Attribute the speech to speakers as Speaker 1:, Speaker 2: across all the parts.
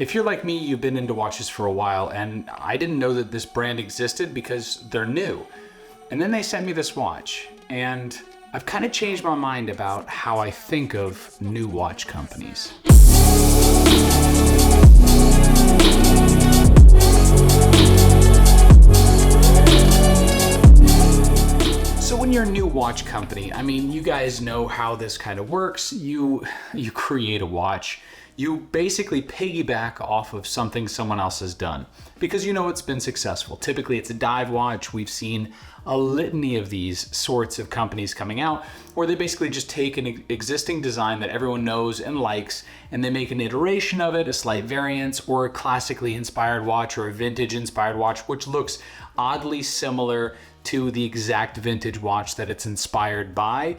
Speaker 1: If you're like me, you've been into watches for a while, and I didn't know that this brand existed because they're new. And then they sent me this watch, and I've kind of changed my mind about how I think of new watch companies. So when you're a new watch company, I mean, you guys know how this kind of works. You create a watch. You basically piggyback off of something someone else has done because you know it's been successful. Typically it's a dive watch. We've seen a litany of these sorts of companies coming out where they basically just take an existing design that everyone knows and likes and they make an iteration of it, a slight variance, or a classically inspired watch or a vintage inspired watch, which looks oddly similar to the exact vintage watch that it's inspired by.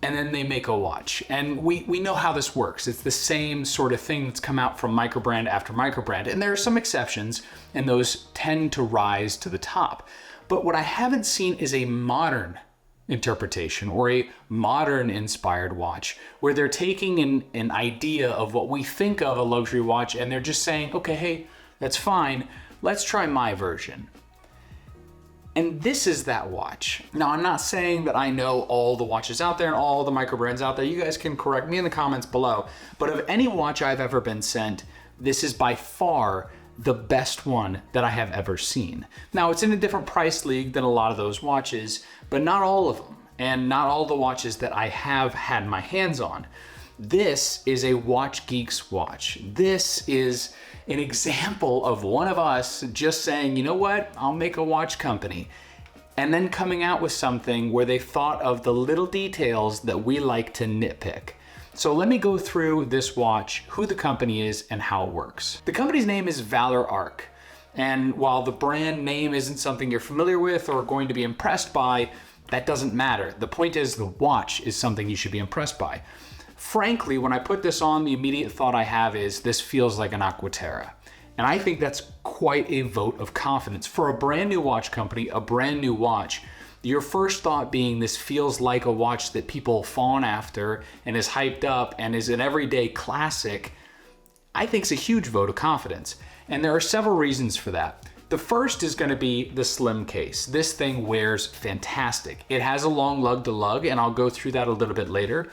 Speaker 1: And then they make a watch. And we know how this works. It's the same sort of thing that's come out from microbrand after microbrand. And there are some exceptions, and those tend to rise to the top. But what I haven't seen is a modern interpretation or a modern inspired watch where they're taking an idea of what we think of a luxury watch and they're just saying, okay, hey, that's fine. Let's try my version. And this is that watch. Now, I'm not saying that I know all the watches out there and all the micro brands out there. You guys can correct me in the comments below. But of any watch I've ever been sent, this is by far the best one that I have ever seen. Now, it's in a different price league than a lot of those watches, but not all of them, and not all the watches that I have had my hands on. This is a Watch Geeks watch. This is an example of one of us just saying, you know what, I'll make a watch company. And then coming out with something where they thought of the little details that we like to nitpick. So let me go through this watch, who the company is, and how it works. The company's name is Valor Arc. And while the brand name isn't something you're familiar with or going to be impressed by, that doesn't matter. The point is the watch is something you should be impressed by. Frankly, when I put this on, the immediate thought I have is this feels like an Aquaterra. And I think that's quite a vote of confidence. For a brand new watch company, a brand new watch, your first thought being this feels like a watch that people fawn after and is hyped up and is an everyday classic, I think is a huge vote of confidence. And there are several reasons for that. The first is going to be the slim case. This thing wears fantastic. It has a long lug to lug, and I'll go through that a little bit later.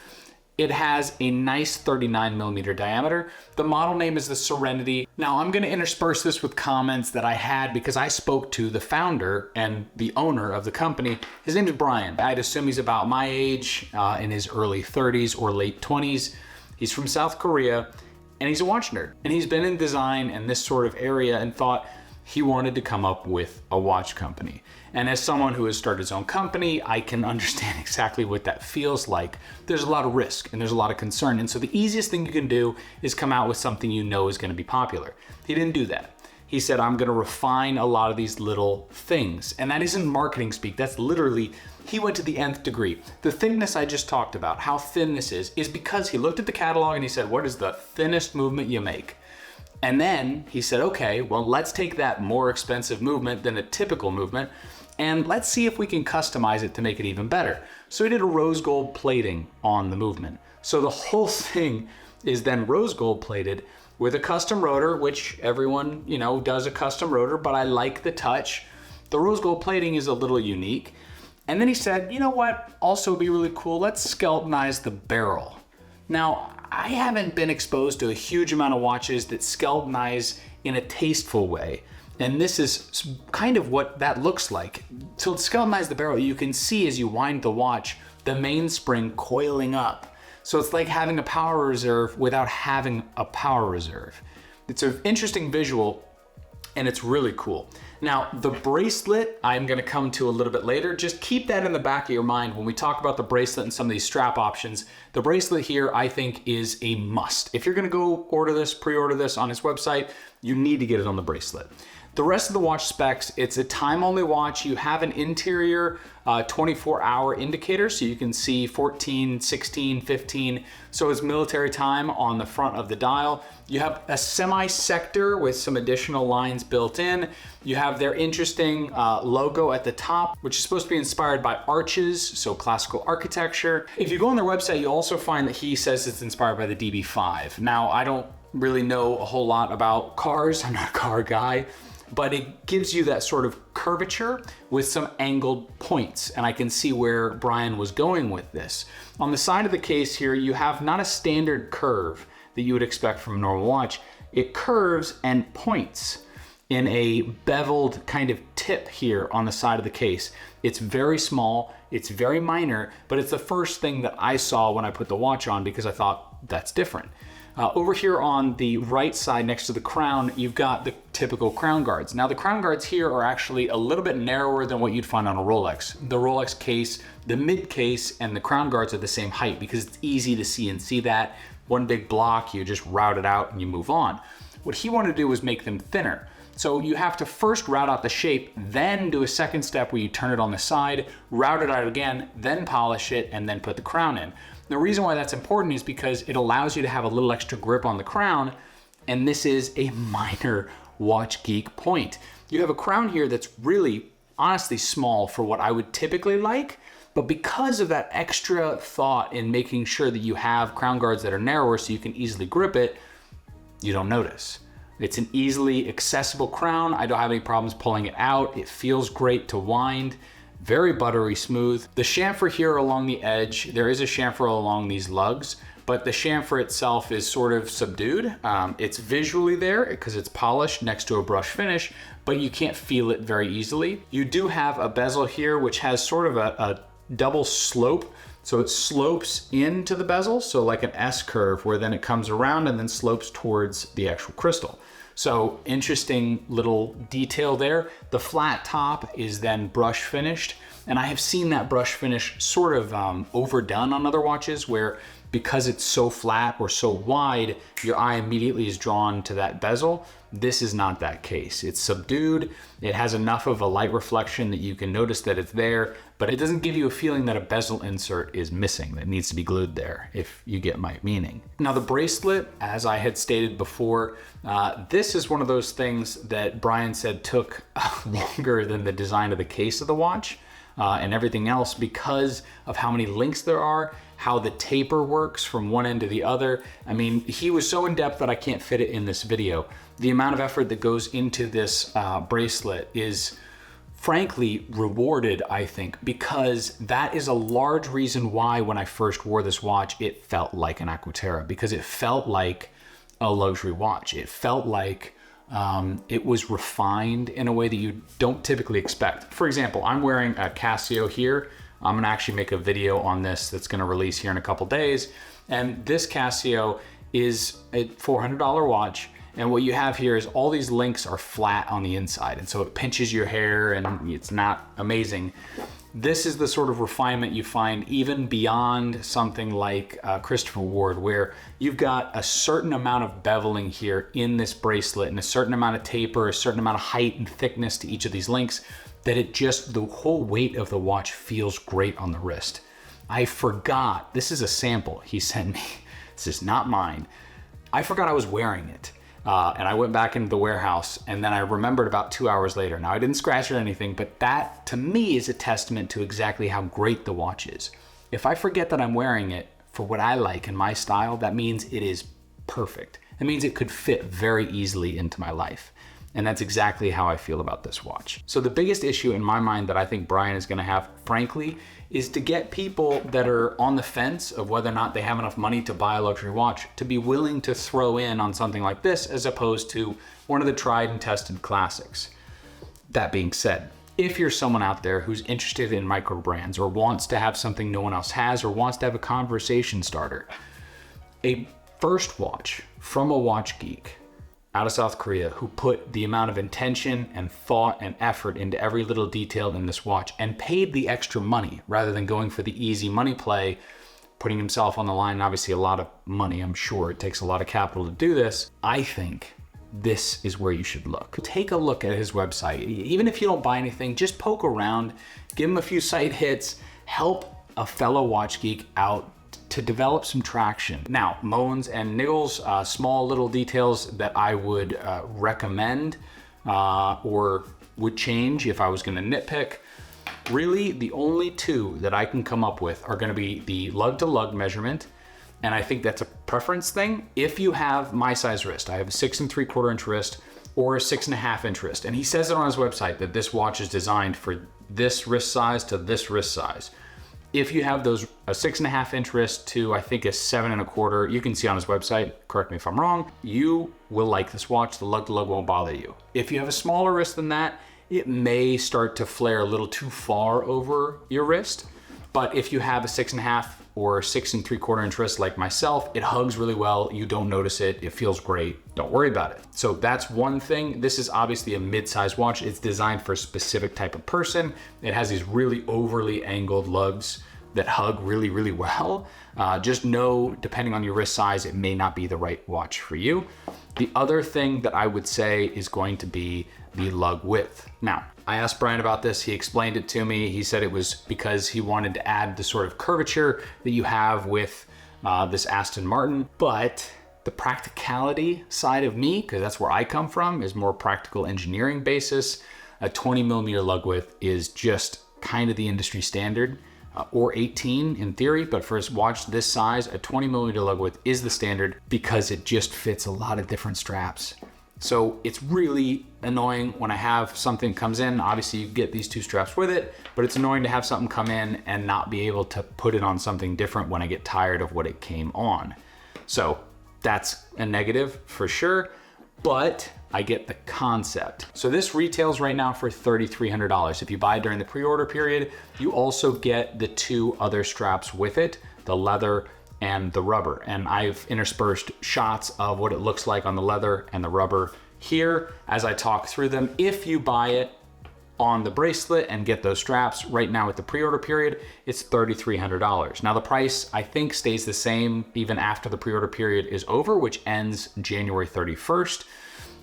Speaker 1: It has a nice 39mm diameter. The model name is the Serenity. Now I'm going to intersperse this with comments that I had because I spoke to the founder and the owner of the company. His name is Brian. I'd assume he's about my age, in his early 30s or late 20s. He's from South Korea and he's a watch nerd. And he's been in design and this sort of area and thought he wanted to come up with a watch company. And as someone who has started his own company, I can understand exactly what that feels like. There's a lot of risk and there's a lot of concern. And so the easiest thing you can do is come out with something you know is going to be popular. He didn't do that. He said, I'm going to refine a lot of these little things. And that isn't marketing speak. That's literally, he went to the nth degree. The thinness I just talked about, how thin this is because he looked at the catalog and he said, what is the thinnest movement you make? And then he said, okay, well, let's take that more expensive movement than a typical movement and let's see if we can customize it to make it even better. So he did a rose gold plating on the movement. So the whole thing is then rose gold plated with a custom rotor, which everyone, does a custom rotor, but I like the touch. The rose gold plating is a little unique. And then he said, you know what, also be really cool, let's skeletonize the barrel. Now, I haven't been exposed to a huge amount of watches that skeletonize in a tasteful way. And this is kind of what that looks like. So to skeletonize the barrel, you can see as you wind the watch, the mainspring coiling up. So it's like having a power reserve without having a power reserve. It's an interesting visual and it's really cool. Now, the bracelet, I'm gonna come to a little bit later. Just keep that in the back of your mind when we talk about the bracelet and some of these strap options. The bracelet here, I think, is a must. If you're gonna go order this, pre-order this on his website, you need to get it on the bracelet. The rest of the watch specs, it's a time-only watch. You have an interior 24-hour indicator, so you can see 14, 16, 15. So it's military time on the front of the dial. You have a semi-sector with some additional lines built in. You have their interesting logo at the top, which is supposed to be inspired by arches, so classical architecture. If you go on their website, you'll also find that he says it's inspired by the DB5. Now, I don't really know a whole lot about cars. I'm not a car guy, but it gives you that sort of curvature with some angled points. And I can see where Brian was going with this. On the side of the case here, you have not a standard curve that you would expect from a normal watch. It curves and points in a beveled kind of tip here on the side of the case. It's very small, it's very minor, but it's the first thing that I saw when I put the watch on because I thought that's different. Over here on the right side next to the crown, you've got the typical crown guards. Now the crown guards here are actually a little bit narrower than what you'd find on a Rolex. The Rolex case, the mid case, and the crown guards are the same height because it's easy to see and see that. One big block, you just route it out and you move on. What he wanted to do was make them thinner. So you have to first route out the shape, then do a second step where you turn it on the side, route it out again, then polish it, and then put the crown in. The reason why that's important is because it allows you to have a little extra grip on the crown, and this is a minor watch geek point. You have a crown here that's really, honestly small for what I would typically like, but because of that extra thought in making sure that you have crown guards that are narrower so you can easily grip it, you don't notice. It's an easily accessible crown. I don't have any problems pulling it out. It feels great to wind, very buttery smooth. The chamfer here along the edge, there is a chamfer along these lugs, but the chamfer itself is sort of subdued. It's visually there because it's polished next to a brush finish, but you can't feel it very easily. You do have a bezel here, which has sort of a double slope. So it slopes into the bezel, so like an S curve where then it comes around and then slopes towards the actual crystal. So interesting little detail there. The flat top is then brush finished. And I have seen that brush finish sort of overdone on other watches where because it's so flat or so wide, your eye immediately is drawn to that bezel. This is not that case. It's subdued. It has enough of a light reflection that you can notice that it's there, but it doesn't give you a feeling that a bezel insert is missing, that needs to be glued there, if you get my meaning. Now the bracelet, as I had stated before, this is one of those things that Brian said took longer than the design of the case of the watch and everything else because of how many links there are, how the taper works from one end to the other. I mean, he was so in depth that I can't fit it in this video. The amount of effort that goes into this bracelet is frankly rewarded, I think, because that is a large reason why when I first wore this watch, it felt like an Aquaterra, because it felt like a luxury watch. It felt like it was refined in a way that you don't typically expect. For example, I'm wearing a Casio here. I'm gonna actually make a video on this that's gonna release here in a couple days. And this Casio is a $400 watch. And what you have here is all these links are flat on the inside. And so it pinches your hair and it's not amazing. This is the sort of refinement you find even beyond something like Christopher Ward, where you've got a certain amount of beveling here in this bracelet and a certain amount of taper, a certain amount of height and thickness to each of these links, that it just, the whole weight of the watch feels great on the wrist. I forgot, this is a sample he sent me. This is not mine. I forgot I was wearing it. And I went back into the warehouse and then I remembered about 2 hours later. Now I didn't scratch it or anything, but that to me is a testament to exactly how great the watch is. If I forget that I'm wearing it for what I like and my style, that means it is perfect. It means it could fit very easily into my life. And that's exactly how I feel about this watch. So the biggest issue in my mind that I think Brian is gonna have, frankly, is to get people that are on the fence of whether or not they have enough money to buy a luxury watch to be willing to throw in on something like this as opposed to one of the tried and tested classics. That being said, if you're someone out there who's interested in micro brands or wants to have something no one else has or wants to have a conversation starter, a first watch from a watch geek out of South Korea who put the amount of intention and thought and effort into every little detail in this watch and paid the extra money rather than going for the easy money play, putting himself on the line, and obviously a lot of money, I'm sure it takes a lot of capital to do this. I think this is where you should look. Take a look at his website. Even if you don't buy anything, just poke around, give him a few site hits, help a fellow watch geek out to develop some traction. Now, moans and niggles, small little details that I would recommend or would change if I was gonna nitpick. Really, the only two that I can come up with are gonna be the lug to lug measurement And I think that's a preference thing. If you have my size wrist, I have a 6 3/4 inch wrist or a 6.5 inch wrist. And he says it on his website that this watch is designed for this wrist size to this wrist size. If you have those, a 6.5 inch wrist to I think a 7 1/4, you can see on his website, correct me if I'm wrong, you will like this watch. The lug to lug won't bother you. If you have a smaller wrist than that, it may start to flare a little too far over your wrist. But if you have a 6.5 or 6 3/4 inch wrist like myself, it hugs really well. You don't notice it. It feels great. Don't worry about it. So that's one thing. This is obviously a mid-size watch. It's designed for a specific type of person. It has these really overly angled lugs that hug really, really well. Just know, depending on your wrist size, it may not be the right watch for you. The other thing that I would say is going to be the lug width. Now, I asked Brian about this. He explained it to me. He said it was because he wanted to add the sort of curvature that you have with this Aston Martin. But the practicality side of me, because that's where I come from, is more practical engineering basis. A 20 millimeter lug width is just kind of the industry standard, or 18 in theory, but for a watch this size, a 20 millimeter lug width is the standard because it just fits a lot of different straps. So it's really annoying when I have something comes in. Obviously you get these two straps with it, but it's annoying to have something come in and not be able to put it on something different when I get tired of what it came on. So that's a negative for sure, but I get the concept. So this retails right now for $3,300. If you buy it during the pre-order period, you also get the two other straps with it, the leather and the rubber. And I've interspersed shots of what it looks like on the leather and the rubber here as I talk through them. If you buy it on the bracelet and get those straps right now with the pre-order period, it's $3,300. Now the price I think stays the same even after the pre-order period is over, which ends January 31st.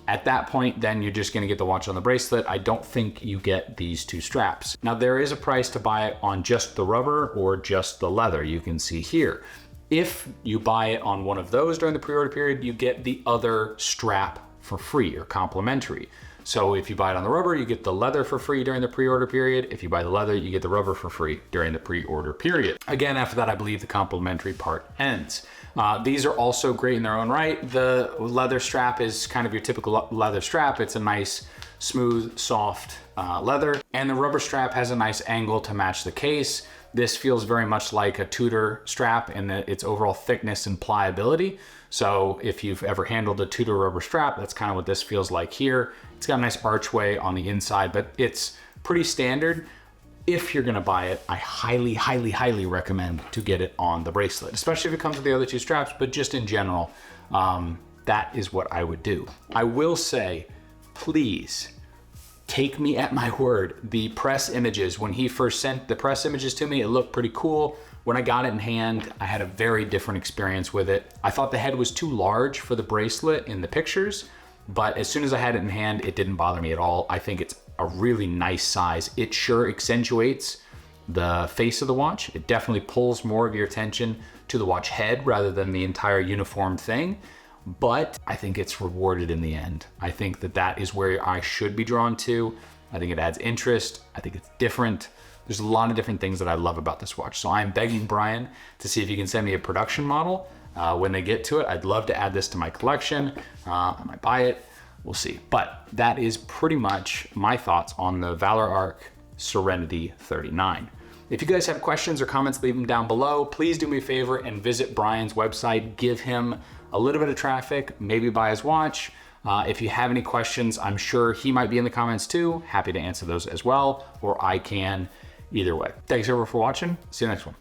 Speaker 1: At that point, then you're just gonna get the watch on the bracelet. I don't think you get these two straps. Now there is a price to buy it on just the rubber or just the leather, you can see here. If you buy it on one of those during the pre-order period, you get the other strap for free or complimentary. So if you buy it on the rubber, you get the leather for free during the pre-order period. If you buy the leather, you get the rubber for free during the pre-order period. Again, after that, I believe the complimentary part ends. These are also great in their own right. The leather strap is kind of your typical leather strap. It's a nice, smooth, soft leather. And the rubber strap has a nice angle to match the case. This feels very much like a Tudor strap in its overall thickness and pliability. So if you've ever handled a Tudor rubber strap, that's kind of what this feels like here. It's got a nice archway on the inside, but it's pretty standard. If you're gonna buy it, I highly, highly, highly recommend to get it on the bracelet, especially if it comes with the other two straps, but just in general, that is what I would do. I will say, please, take me at my word. The press images, when he first sent the press images to me, it looked pretty cool. When I got it in hand, I had a very different experience with it. I thought the head was too large for the bracelet in the pictures, but as soon as I had it in hand, it didn't bother me at all. I think it's a really nice size. It sure accentuates the face of the watch. It definitely pulls more of your attention to the watch head rather than the entire uniform thing. But I think it's rewarded in the end. I think that that is where I should be drawn to. I think it adds interest. I think it's different. There's a lot of different things that I love about this watch. So I'm begging Brian to see if he can send me a production model when they get to it. I'd love to add this to my collection. I might buy it. We'll see. But that is pretty much my thoughts on the Valor Arc Serenity 39. If you guys have questions or comments, leave them down below. Please do me a favor and visit Brian's website. Give him a little bit of traffic, maybe buy his watch. If you have any questions, I'm sure he might be in the comments too. Happy to answer those as well, or I can. Either way. Thanks everyone for watching. See you next one.